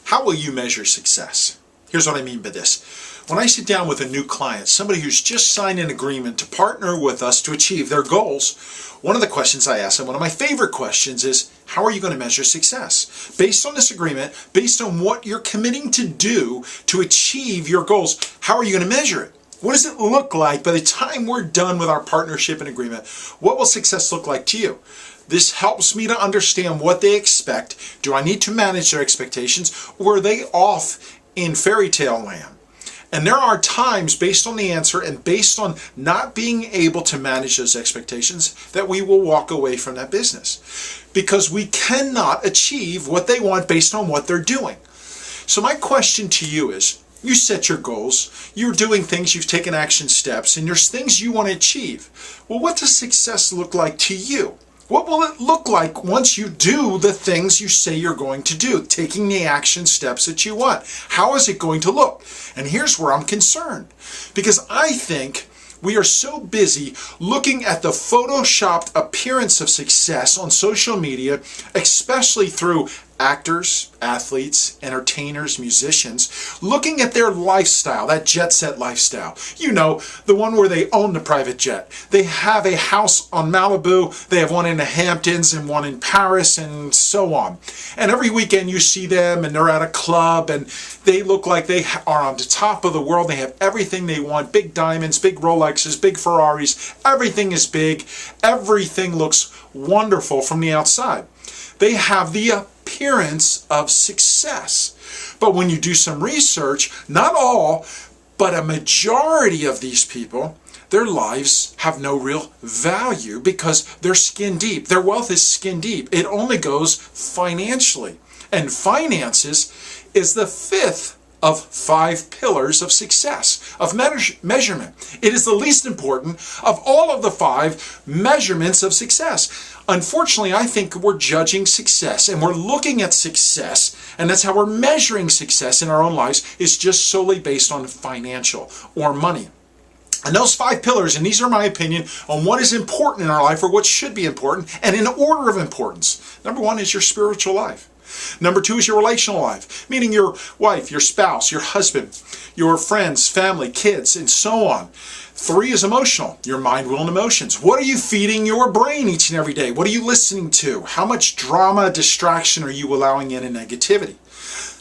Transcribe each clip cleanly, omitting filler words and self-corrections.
How will you measure success? Here's what I mean by this. When I sit down with a new client, somebody who's just signed an agreement to partner with us to achieve their goals, one of the questions I ask them, one of my favorite questions is, how are you going to measure success? Based on this agreement, based on what you're committing to do to achieve your goals, how are you going to measure it? What does it look like by the time we're done with our partnership and agreement? What will success look like to you? This helps me to understand what they expect. Do I need to manage their expectations, or are they off in fairy tale land? And there are times, based on the answer and based on not being able to manage those expectations, that we will walk away from that business because we cannot achieve what they want based on what they're doing. So my question to you is, you set your goals, you're doing things, you've taken action steps, and there's things you want to achieve. Well, what does success look like to you? What will it look like once you do the things you say you're going to do, taking the action steps that you want? How is it going to look? And here's where I'm concerned, because I think we are so busy looking at the photoshopped appearance of success on social media, especially through actors, athletes, entertainers, musicians, looking at their lifestyle, that jet set lifestyle. You know, the one where they own the private jet. They have a house on Malibu, they have one in the Hamptons and one in Paris and so on. And every weekend you see them and they're at a club and they look like they are on the top of the world. They have everything they want, big diamonds, big Rolexes, big Ferraris. Everything is big. Everything looks wonderful from the outside. They have the appearance of success. But when you do some research, not all, but a majority of these people, their lives have no real value because they're skin deep. Their wealth is skin deep. It only goes financially. And finances is the fifth of 5 pillars of success, of measurement. It is the least important of all of the 5 measurements of success. Unfortunately, I think we're judging success and we're looking at success, and that's how we're measuring success in our own lives, is just solely based on financial or money. And those 5 pillars, and these are my opinion on what is important in our life or what should be important, and in order of importance. Number 1 is your spiritual life. Number 2 is your relational life, meaning your wife, your spouse, your husband, your friends, family, kids, and so on. 3 is emotional, your mind, will, and emotions. What are you feeding your brain each and every day? What are you listening to? How much drama, distraction are you allowing in and negativity?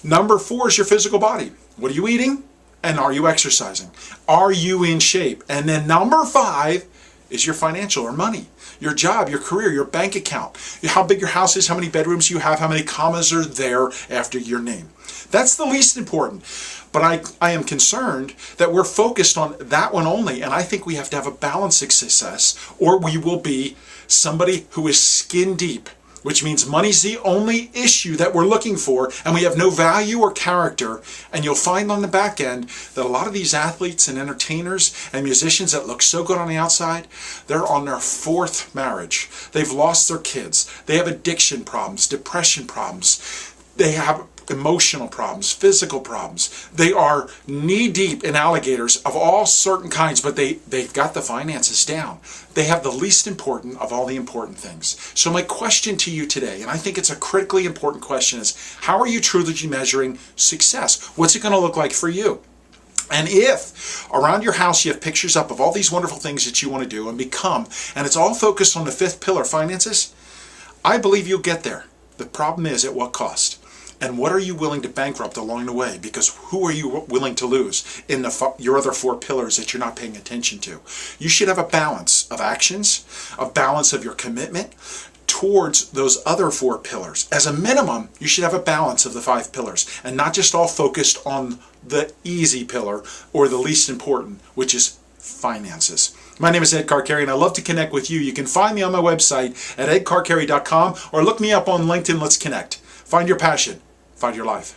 Number 4 is your physical body. What are you eating? And are you exercising? Are you in shape? And then number 5 is your financial or money. Your job, your career, your bank account, how big your house is, how many bedrooms you have, how many commas are there after your name. That's the least important. But I am concerned that we're focused on that one only, and I think we have to have a balanced success, or we will be somebody who is skin deep, which means money's the only issue that we're looking for, and we have no value or character. And you'll find on the back end that a lot of these athletes and entertainers and musicians that look so good on the outside, they're on their 4th marriage. They've lost their kids. They have addiction problems, depression problems. They have emotional problems, physical problems. They are knee-deep in alligators of all certain kinds, but they've got the finances down. They have the least important of all the important things. So my question to you today, and I think it's a critically important question, is how are you truly measuring success? What's it going to look like for you? And if around your house you have pictures up of all these wonderful things that you want to do and become, and it's all focused on the 5th pillar, finances, I believe you'll get there. The problem is, at what cost? And what are you willing to bankrupt along the way? Because who are you willing to lose in your other 4 pillars that you're not paying attention to? You should have a balance of actions, a balance of your commitment towards those other 4 pillars. As a minimum, you should have a balance of the 5 pillars and not just all focused on the easy pillar or the least important, which is finances. My name is Ed Carcarey, and I love to connect with you. You can find me on my website at edcarcarey.com or look me up on LinkedIn. Let's connect. Find your passion. Find your life.